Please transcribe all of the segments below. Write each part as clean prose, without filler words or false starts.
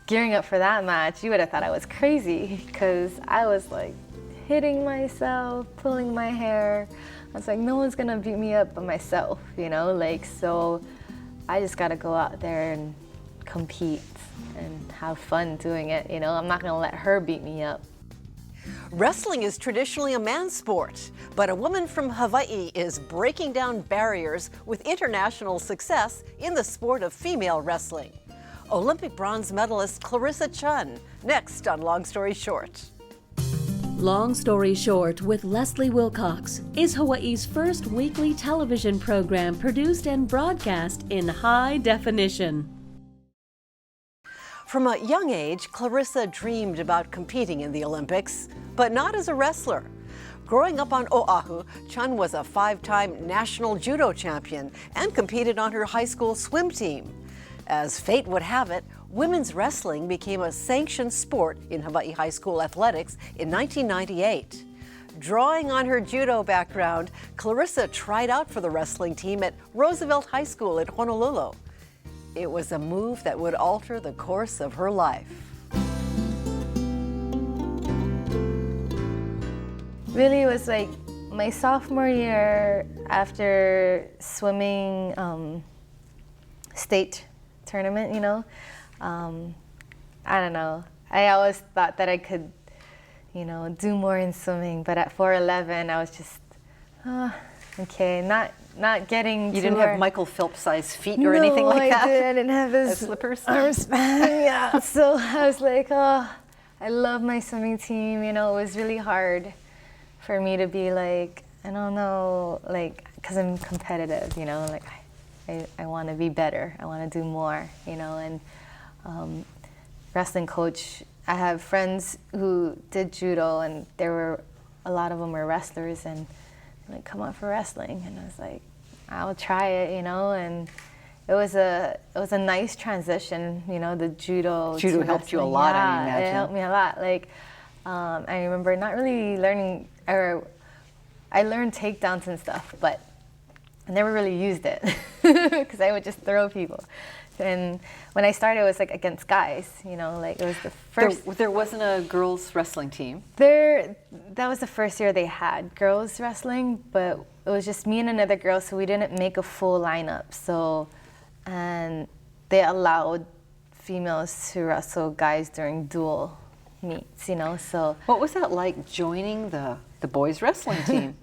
gearing up for that match, you would have thought I was crazy because I was like hitting myself, pulling my hair. I was like, no one's gonna beat me up but myself, you know? Like, so I just gotta go out there and compete and have fun doing it, you know? I'm not gonna let her beat me up. Wrestling is traditionally a man's sport, but a woman from Hawaii is breaking down barriers with international success in the sport of female wrestling. Olympic bronze medalist Clarissa Chun, next on Long Story Short. Long Story Short with Leslie Wilcox is Hawaii's first weekly television program produced and broadcast in high definition. From a young age, Clarissa dreamed about competing in the Olympics, but not as a wrestler. Growing up on Oahu, Chun was a 5-time national judo champion and competed on her high school swim team. As fate would have it, women's wrestling became a sanctioned sport in Hawaii high school athletics in 1998. Drawing on her judo background, Clarissa tried out for the wrestling team at Roosevelt High School in Honolulu. It was a move that would alter the course of her life. Really, it was like my sophomore year after swimming state tournament, you know. I don't know. I always thought that I could, you know, do more in swimming, but at 4'11", I was just, okay, not getting. You didn't have Michael Phelps-sized feet or anything like that? No, I didn't have his slippers. arm span. Yeah, so I was like, oh, I love my swimming team. You know, it was really hard for me to be like, I don't know, like, because I'm competitive. You know, like I want to be better. I want to do more. You know, and wrestling coach. I have friends who did judo, and a lot of them were wrestlers, and like, come on for wrestling, and I was like, I'll try it, you know, and it was a nice transition, you know, the judo. Judo helped you a lot, yeah, I imagine. It helped me a lot. Like, I remember not really learning, or I learned takedowns and stuff, but I never really used it because I would just throw people. And when I started, it was like against guys, you know, like it was the first. There wasn't a girls wrestling team? That was the first year they had girls wrestling, but it was just me and another girl, so we didn't make a full lineup. So, and they allowed females to wrestle guys during dual meets, you know, so. What was that like joining the boys wrestling team?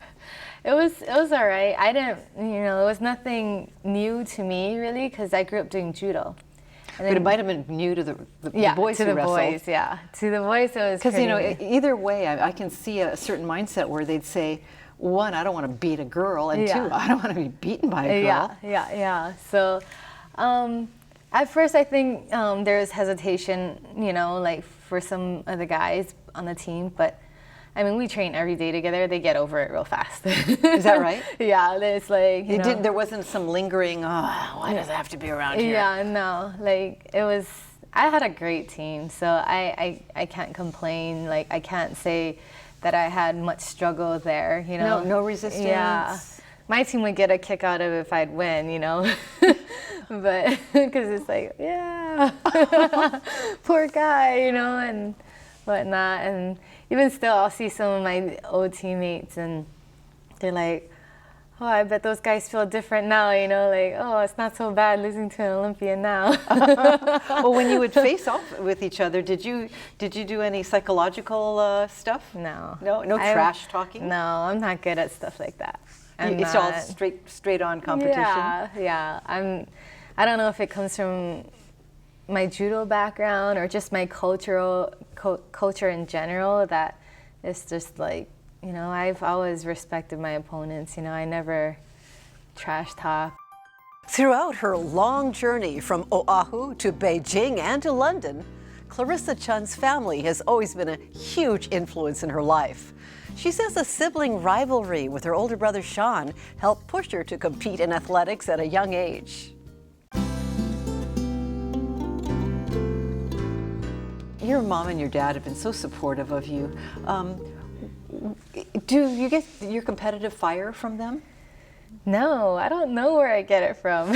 It was all right. I didn't, you know, it was nothing new to me really, because I grew up doing judo. But it might have been new to the boys to who the wrestled. boys, yeah. To the boys, it was Because, you know, pretty- either way, I can see a certain mindset where they'd say, one, I don't want to beat a girl, and Yeah. two, I don't want to be beaten by a girl. Yeah. So, at first, I think there was hesitation, you know, like for some of the guys on the team, but I mean, we train every day together. They get over it real fast. Is that right? Yeah, it's like, you know. There wasn't some lingering, why does it have to be around here? Yeah, no, like it was, I had a great team, so I can't complain. Like, I can't say that I had much struggle there, you know. No resistance? Yeah. My team would get a kick out of it if I'd win, you know. But, because it's like, yeah, poor guy, you know, and whatnot. And even still, I'll see some of my old teammates, and they're like, oh, I bet those guys feel different now, you know, like, oh, it's not so bad losing to an Olympian now. Well, when you would face off with each other, did you do any psychological stuff? No. No trash talking? No, I'm not good at stuff like that. It's all straight on competition? Yeah. I don't know if it comes from my judo background or just my culture in general, that it's just like, you know, I've always respected my opponents. You know, I never trash talk. Throughout her long journey from Oahu to Beijing and to London, Clarissa Chun's family has always been a huge influence in her life. She says a sibling rivalry with her older brother Sean helped push her to compete in athletics at a young age. Your mom and your dad have been so supportive of you. Do you get your competitive fire from them? No, I don't know where I get it from.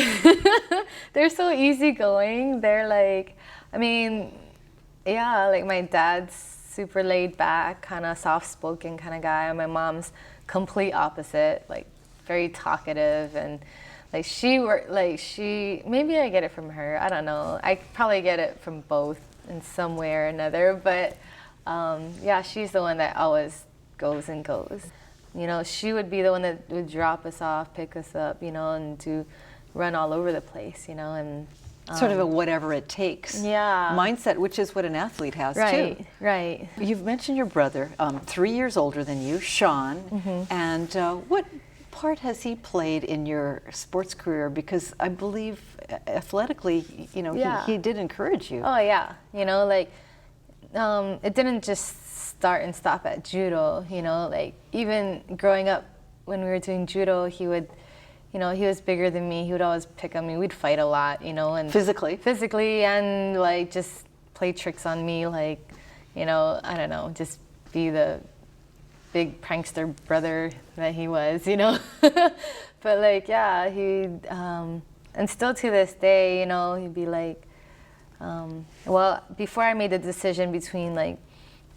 They're so easygoing. They're like, I mean, Yeah, like my dad's super laid back, kind of soft-spoken kind of guy, and my mom's complete opposite, like very talkative, and like maybe I get it from her, I don't know. I probably get it from both in some way or another, but yeah, she's the one that always goes and goes. You know, she would be the one that would drop us off, pick us up, you know, and to run all over the place, you know, and sort of a whatever it takes mindset, which is what an athlete has too. Right. You've mentioned your brother, 3 years older than you, Sean, and what part has he played in your sports career? Because I believe athletically, you know, he did encourage you. Oh yeah, you know, like it didn't just start and stop at judo, you know, like even growing up when we were doing judo, he would, you know, he was bigger than me. He would always pick on me. We'd fight a lot, you know, and physically, and like just play tricks on me, like, you know, I don't know, just be the big prankster brother that he was, you know. But like, yeah, and still to this day, you know, he'd be like, well, before I made the decision between like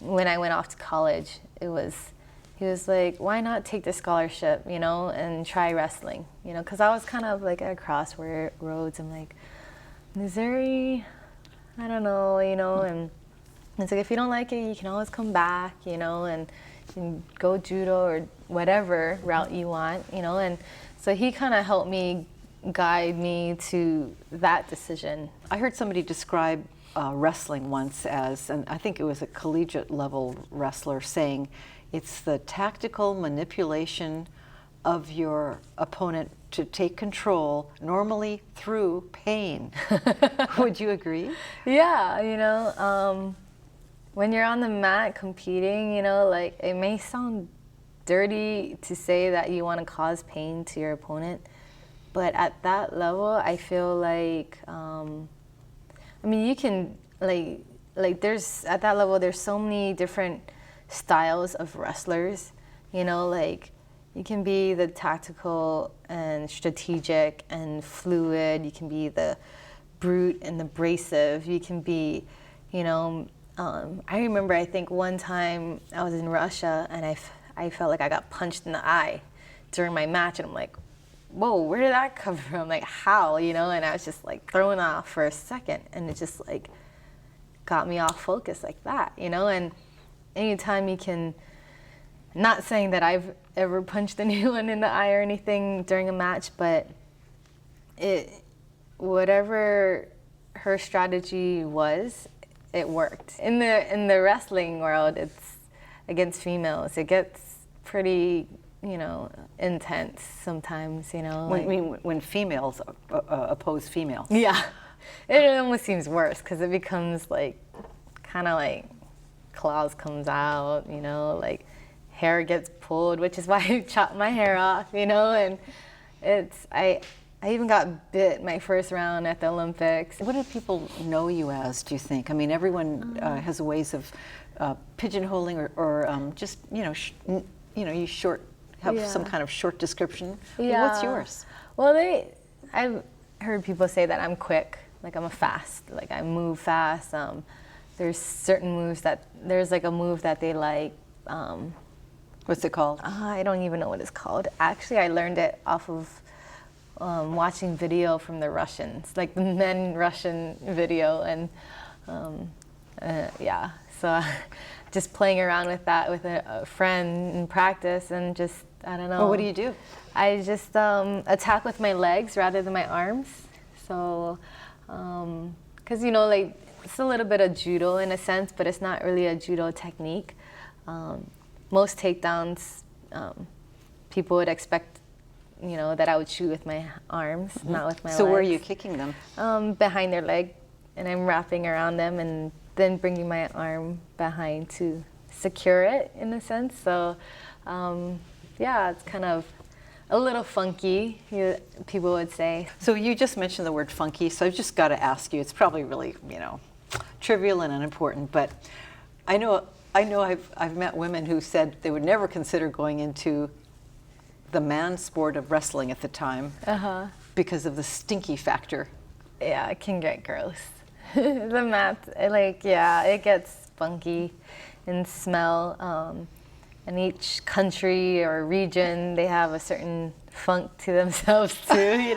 when I went off to college, he was like, why not take the scholarship, you know, and try wrestling, you know, because I was kind of like at a crossroads. I'm like, Missouri, I don't know, you know, and it's like, if you don't like it, you can always come back, you know, and you can go judo or whatever route you want, you know, and so he kind of helped me guide me to that decision. I heard somebody describe wrestling once as, and I think it was a collegiate level wrestler, saying it's the tactical manipulation of your opponent to take control, normally through pain. Would you agree? Yeah, you know, when you're on the mat competing, you know, like it may sound dirty to say that you want to cause pain to your opponent, but at that level, I feel like, I mean, you can, like there's, at that level, there's so many different styles of wrestlers, you know, like you can be the tactical and strategic and fluid, you can be the brute and abrasive, you can be, you know, I remember, I think one time I was in Russia and I felt like I got punched in the eye during my match, and I'm like, whoa, where did that come from? Like, how, you know? And I was just like thrown off for a second, and it just like got me off focus like that, you know? And anytime you can, not saying that I've ever punched anyone in the eye or anything during a match, but whatever her strategy was, it worked. In the wrestling world, it's against females. It gets pretty, you know, intense sometimes, you know. When females oppose females. Yeah, it almost seems worse because it becomes like, kind of like claws comes out, you know, like hair gets pulled, which is why I chopped my hair off, you know, and I even got bit my first round at the Olympics. What do people know you as, do you think? I mean, everyone has ways of pigeonholing or just, you know, you have some kind of short description. Yeah. What's yours? Well, I've heard people say that I'm quick, like I'm like I move fast. There's certain moves there's like a move that they like. What's it called? I don't even know what it's called. Actually, I learned it off of watching video from the Russians, like the men Russian video, and yeah, so just playing around with that with a friend in practice, and just, I don't know. Well, what do you do? I just attack with my legs rather than my arms. So, because, you know, like, it's a little bit of judo in a sense, but it's not really a judo technique. Most takedowns, people would expect, you know, that I would shoot with my arms, not with my legs. So where are you kicking them? Behind their leg, and I'm wrapping around them and then bringing my arm behind to secure it, in a sense. So, yeah, it's kind of a little funky, people would say. So you just mentioned the word funky, so I've just got to ask you, it's probably really, you know, trivial and unimportant, but I know I've met women who said they would never consider going into the man sport of wrestling at the time because of the stinky factor. Yeah, it can get gross. The mat, yeah, it gets funky in smell. And each country or region, they have a certain funk to themselves too,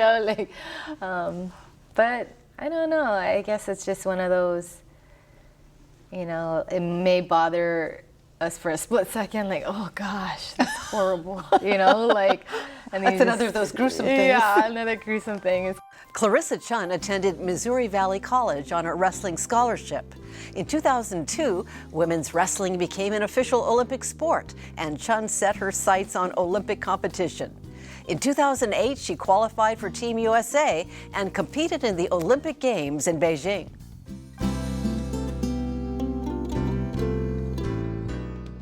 but I don't know. I guess it's just one of those, it may bother us for a split second, like, oh gosh, that's horrible, and That's another of those gruesome things. Yeah, another gruesome thing. Clarissa Chun attended Missouri Valley College on a wrestling scholarship. In 2002, women's wrestling became an official Olympic sport, and Chun set her sights on Olympic competition. In 2008, she qualified for Team USA and competed in the Olympic Games in Beijing.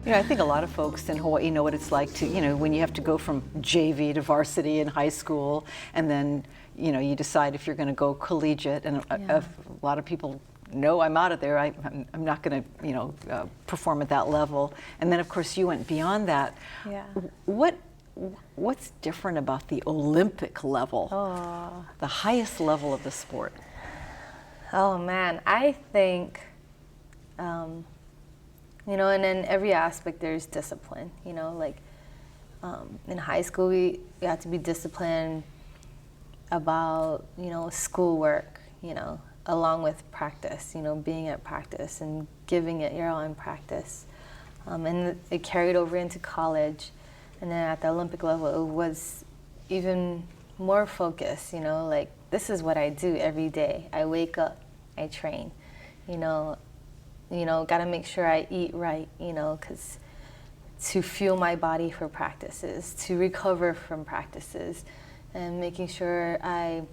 I think a lot of folks in Hawaii know what it's like to, when you have to go from JV to varsity in high school, and then, you decide if you're going to go collegiate, and a lot of people know I'm out of there. I'm not going to, perform at that level. And then, of course, you went beyond that. Yeah. What's different about the Olympic level, the highest level of the sport? Oh man, I think, and in every aspect there's discipline, in high school we had to be disciplined about, schoolwork, along with practice, being at practice and giving it your all in practice. And it carried over into college. And then at the Olympic level, it was even more focused, this is what I do every day. I wake up, I train, gotta make sure I eat right, because to fuel my body for practices, to recover from practices, and making sure I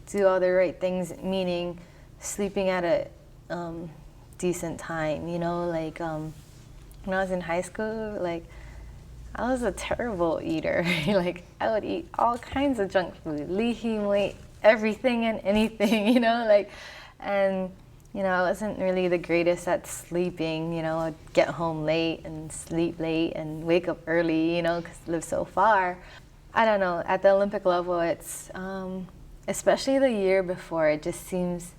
do all the right things, meaning sleeping at a decent time, when I was in high school, I was a terrible eater. I would eat all kinds of junk food, lihim, everything and anything, and I wasn't really the greatest at sleeping, I'd get home late and sleep late and wake up early, because I live so far. I don't know, at the Olympic level, it's, especially the year before, it just seems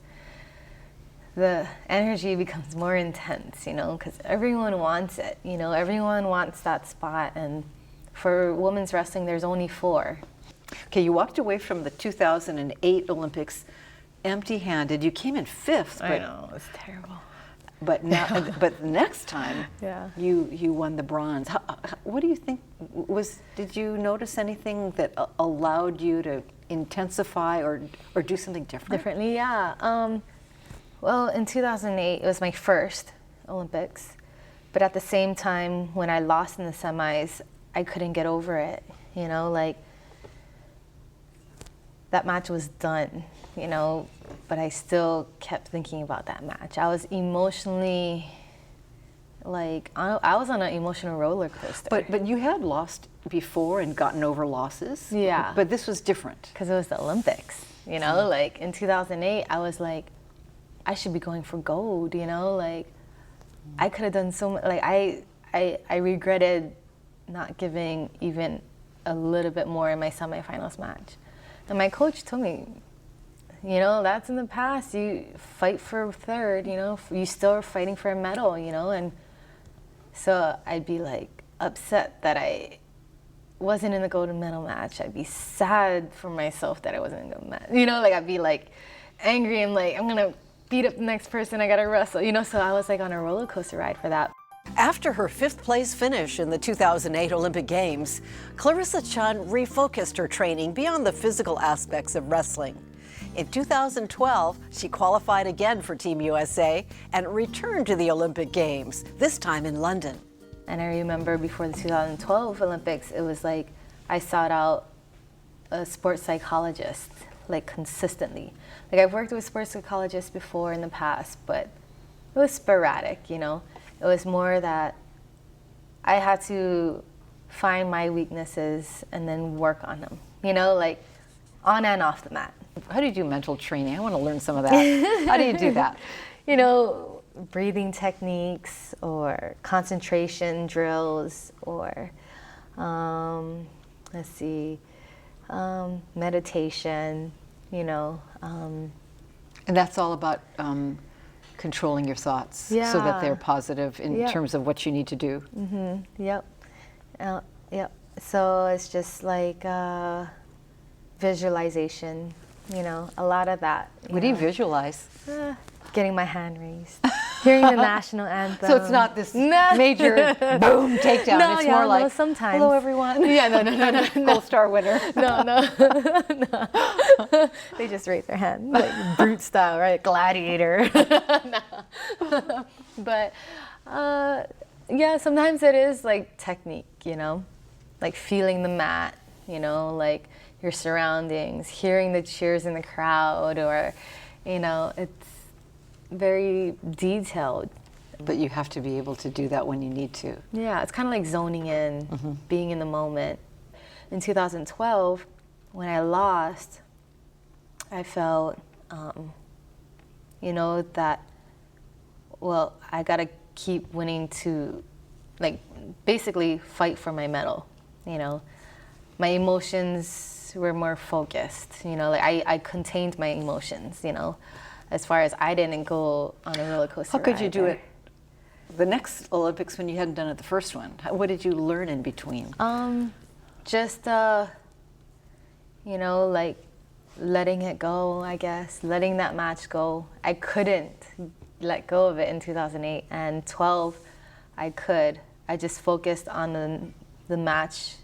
the energy becomes more intense, because everyone wants it, everyone wants that spot, and for women's wrestling, there's only 4. Okay, you walked away from the 2008 Olympics empty-handed. You came in 5th. I know, it was terrible. But now, but next time, Yeah. you won the bronze. What do you think did you notice anything that allowed you to intensify or do something different? Differently, yeah. Well, in 2008, it was my first Olympics, but at the same time, when I lost in the semis, I couldn't get over it, that match was done, but I still kept thinking about that match. I was emotionally, I was on an emotional roller coaster. But you had lost before and gotten over losses. Yeah. But this was different. Because it was the Olympics, in 2008, I was like, I should be going for gold, I could have done so much, I regretted not giving even a little bit more in my semifinals match. And my coach told me, that's in the past. You fight for 3rd, you still are fighting for a medal, and so I'd be upset that I wasn't in the golden medal match. I'd be sad for myself that I wasn't in the golden match. I'd be angry and I'm gonna beat up the next person, I gotta wrestle, so I was on a roller coaster ride for that. After her 5th place finish in the 2008 Olympic Games, Clarissa Chun refocused her training beyond the physical aspects of wrestling. In 2012, she qualified again for Team USA and returned to the Olympic Games, this time in London. And I remember before the 2012 Olympics, it was I sought out a sports psychologist, consistently. I've worked with sports psychologists before in the past, but it was sporadic, It was more that I had to find my weaknesses and then work on them, on and off the mat. How do you do mental training? I want to learn some of that. How do you do that? Breathing techniques or concentration drills or, meditation, And that's all about controlling your thoughts so that they're positive in terms of what you need to do. Yep. Yep. So it's just like visualization, you know, a lot of that. What do you visualize? Getting my hand raised, hearing the national anthem. So it's not this major boom takedown. No, it's more like, no, sometimes. hello everyone. Yeah, no. Gold star winner. No. They just raise their hand, like brute style, right? Gladiator. No. But yeah, sometimes it is like technique, you know, like feeling the mat, you know, like your surroundings, hearing the cheers in the crowd, or, you know, it's very detailed. But you have to be able to do that when you need to. Yeah, it's kind of like zoning in, being in the moment. In 2012, when I lost, I felt, you know, that, well, I gotta keep winning to, like, basically fight for my medal, you know. My emotions were more focused, you know, like I contained my emotions, you know, as far as I didn't go on a roller coaster How could you ride do there. it the next Olympics when you hadn't done it the first one? What did you learn in between? Just, you know, like letting it go, I guess, letting that match go. I couldn't let go of it in 2008, and 12, I could. I just focused on the match,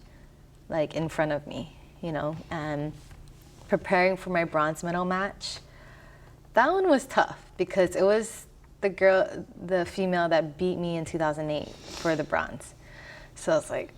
like in front of me, you know, and preparing for my bronze medal match. That one was tough because it was the female that beat me in 2008 for the bronze. So it's like,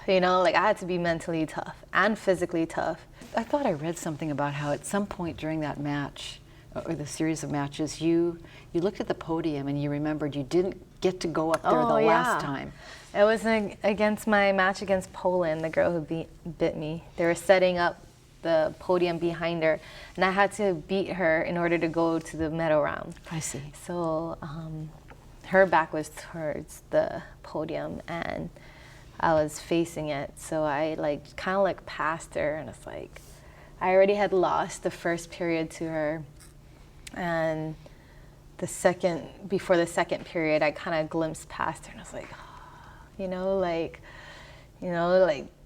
you know, like I had to be mentally tough and physically tough. I thought I read something about how at some point during that match, or the series of matches, you looked at the podium and you remembered you didn't get to go up there the last time. It was against my match against Poland, the girl who bit me. They were setting up the podium behind her, and I had to beat her in order to go to the medal round. I see. So her back was towards the podium, and I was facing it. So I like kind of like passed her, and it's like I already had lost the first period to her, and before the second period, I kind of glimpsed past her, and I was like, you know, like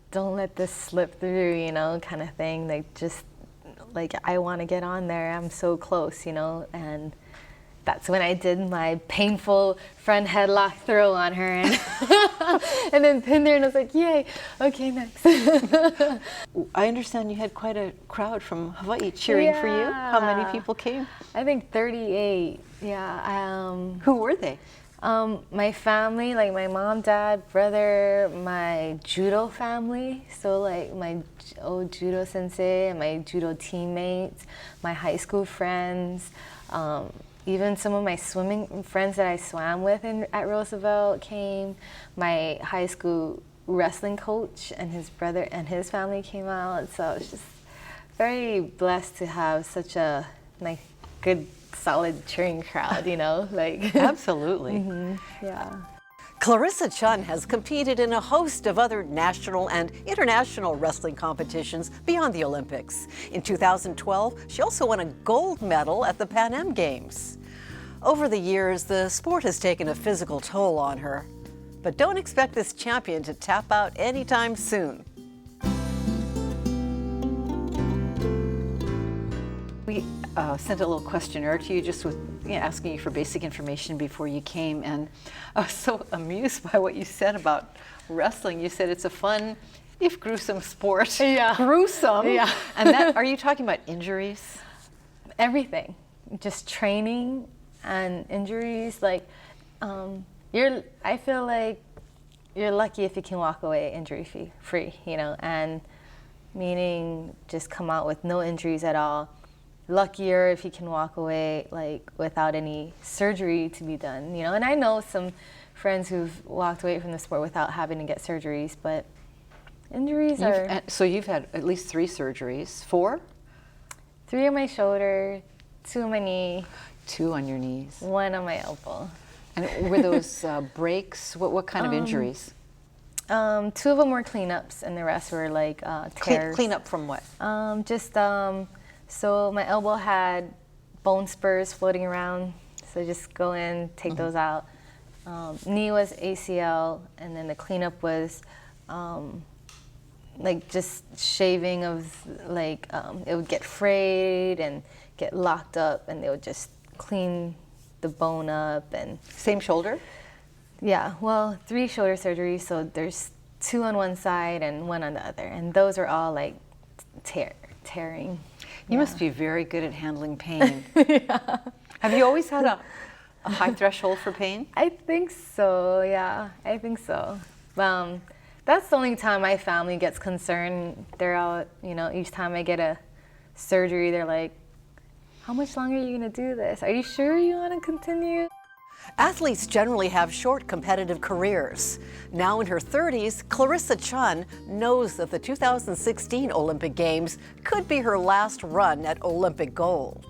don't let this slip through, you know, kind of thing. Like, just like, I want to get on there. I'm so close, you know. And that's when I did my painful front headlock throw on her, and and then pinned her, and I was like, yay, okay, next. I understand you had quite a crowd from Hawaii cheering for you. How many people came? I think 38. Yeah. Who were they? My family, like my mom, dad, brother, my judo family. So like my old judo sensei and my judo teammates, my high school friends, even some of my swimming friends that I swam with at Roosevelt came. My high school wrestling coach and his brother and his family came out. So I was just very blessed to have such a nice, good, solid cheering crowd, you know, like. Absolutely. Yeah. Clarissa Chun has competed in a host of other national and international wrestling competitions beyond the Olympics. In 2012, she also won a gold medal at the Pan Am Games. Over the years, the sport has taken a physical toll on her. But don't expect this champion to tap out anytime soon. We sent a little questionnaire to you just with asking you for basic information before you came, and I was so amused by what you said about wrestling. You said it's a fun, if gruesome sport. Yeah. Gruesome? Yeah. And that, are you talking about injuries? Everything, just training and injuries. Like, I feel like you're lucky if you can walk away injury free, you know, and meaning just come out with no injuries at all. Luckier if you can walk away like without any surgery to be done, you know. And I know some friends who've walked away from the sport without having to get surgeries, but injuries are. So you've had at least 3 surgeries. 4? 3 on my shoulder, 2 on my knee. 2 on your knees. 1 on my elbow. And were those breaks? What kind of injuries? 2 of them were cleanups, and the rest were like tears. Clean up from what? So my elbow had bone spurs floating around, So just go in, take those out. Knee was ACL, and then the cleanup was like just shaving of like it would get frayed and get locked up, and they would just clean the bone up. And Same shoulder? yeah, well, 3 shoulder surgeries, so there's 2 on one side and 1 on the other, and those are all like tearing. You must be very good at handling pain. Yeah. Have you always had a high threshold for pain? I think so, yeah, I think so. That's the only time my family gets concerned. They're out, you know, each time I get a surgery, they're like, how much longer are you gonna do this? Are you sure you wanna continue? Athletes generally have short competitive careers. Now in her 30s, Clarissa Chun knows that the 2016 Olympic Games could be her last run at Olympic gold.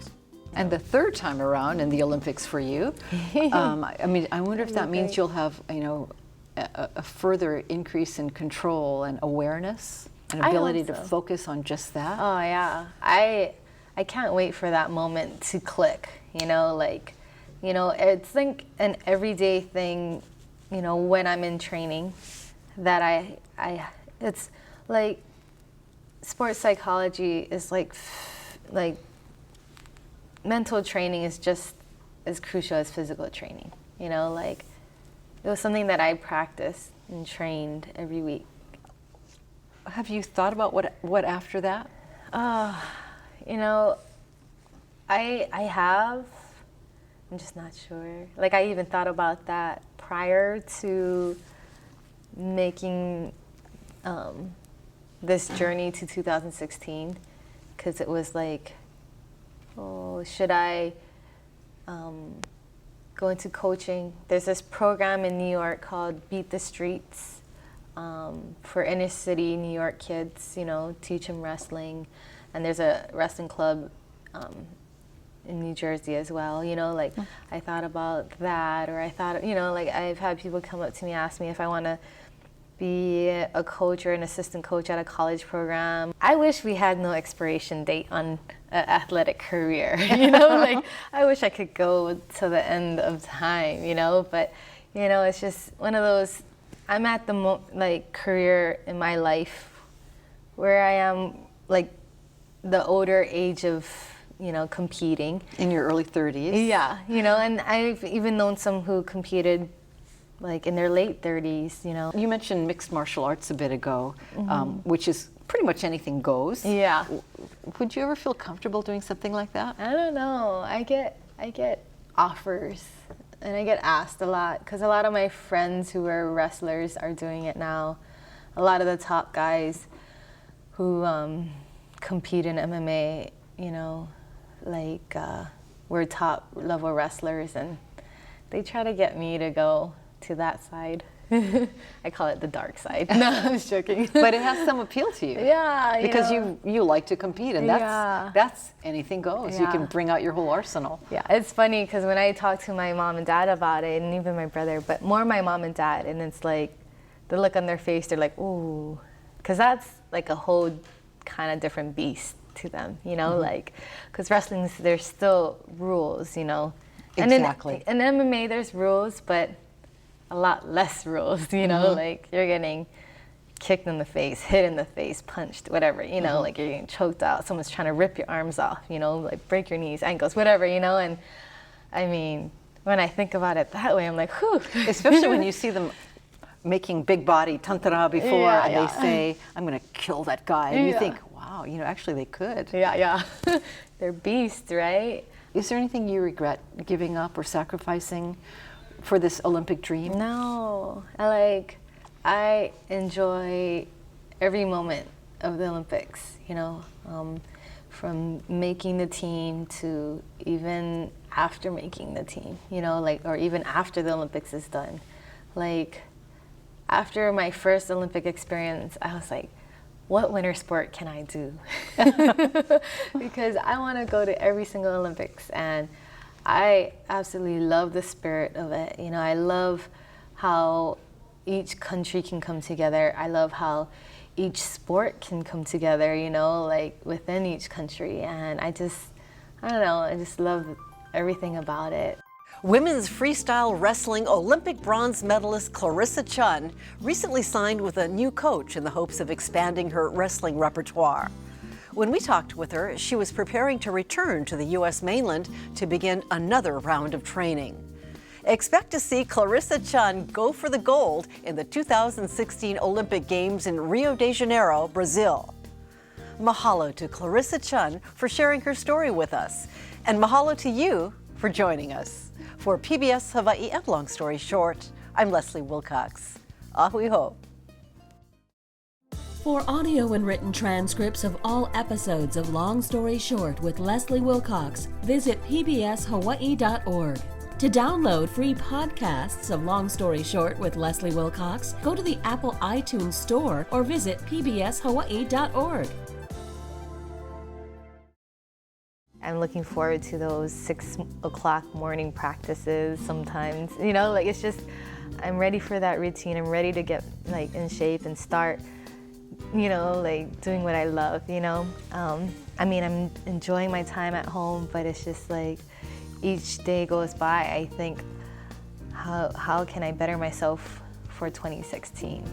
And the 3rd time around in the Olympics for you. I mean, I wonder if that means you'll have, you know, a further increase in control and awareness and ability to focus on just that. Oh yeah, I can't wait for that moment to click, you know, like, you know, it's like an everyday thing, you know, when I'm in training that it's like sports psychology is like mental training is just as crucial as physical training, you know, like it was something that I practiced and trained every week. Have you thought about what after that? You know, I have. I'm just not sure. Like I even thought about that prior to making this journey to 2016, because it was like, oh, should I go into coaching? There's this program in New York called Beat the Streets for inner city New York kids, you know, teach them wrestling. And there's a wrestling club in New Jersey as well, you know, like I thought about that, or I thought, you know, like I've had people come up to me, ask me if I want to be a coach or an assistant coach at a college program. I wish we had no expiration date on an athletic career, you know, like I wish I could go to the end of time, you know, but, you know, it's just one of those, I'm at the career in my life where I am like the older age of, you know, competing. In your early 30s? Yeah, you know, and I've even known some who competed like in their late 30s, you know. You mentioned mixed martial arts a bit ago, which is pretty much anything goes. Yeah. Would you ever feel comfortable doing something like that? I don't know. I get offers and I get asked a lot because a lot of my friends who are wrestlers are doing it now. A lot of the top guys who compete in MMA, you know, like we're top level wrestlers, and they try to get me to go to that side. I call it the dark side. No, I'm just joking. But it has some appeal to you. Yeah, because know. you like to compete, and that's anything goes. Yeah. You can bring out your whole arsenal. Yeah, it's funny because when I talk to my mom and dad about it, and even my brother, but more my mom and dad, and it's like the look on their face, they're like, ooh, because that's like a whole kind of different beast to them, you know, like, because wrestling, there's still rules, you know. Exactly. And in MMA, there's rules, but a lot less rules, you know, like you're getting kicked in the face, hit in the face, punched, whatever, you know, like you're getting choked out, someone's trying to rip your arms off, you know, like break your knees, ankles, whatever, you know. And I mean, when I think about it that way, I'm like, whew. Especially when you see them making big body tantara before, and they say, I'm going to kill that guy. And you think, wow, you know, actually they could. Yeah. They're beasts, right? Is there anything you regret giving up or sacrificing for this Olympic dream? No. I enjoy every moment of the Olympics, you know, from making the team to even after making the team, you know, like, or even after the Olympics is done. Like, after my first Olympic experience, I was like, what winter sport can I do? Because I want to go to every single Olympics, and I absolutely love the spirit of it. You know, I love how each country can come together. I love how each sport can come together, you know, like within each country. And I don't know, I just love everything about it. Women's freestyle wrestling Olympic bronze medalist Clarissa Chun recently signed with a new coach in the hopes of expanding her wrestling repertoire. When we talked with her, she was preparing to return to the U.S. mainland to begin another round of training. Expect to see Clarissa Chun go for the gold in the 2016 Olympic Games in Rio de Janeiro, Brazil. Mahalo to Clarissa Chun for sharing her story with us, and mahalo to you for joining us. For PBS Hawaii and Long Story Short, I'm Leslie Wilcox. Ahui ho. For audio and written transcripts of all episodes of Long Story Short with Leslie Wilcox, visit pbshawaii.org. To download free podcasts of Long Story Short with Leslie Wilcox, go to the Apple iTunes Store or visit pbshawaii.org. I'm looking forward to those 6 o'clock morning practices sometimes. You know, like it's just, I'm ready for that routine. I'm ready to get like in shape and start, you know, like doing what I love, you know. I mean, I'm enjoying my time at home, but it's just like each day goes by, I think, how can I better myself for 2016?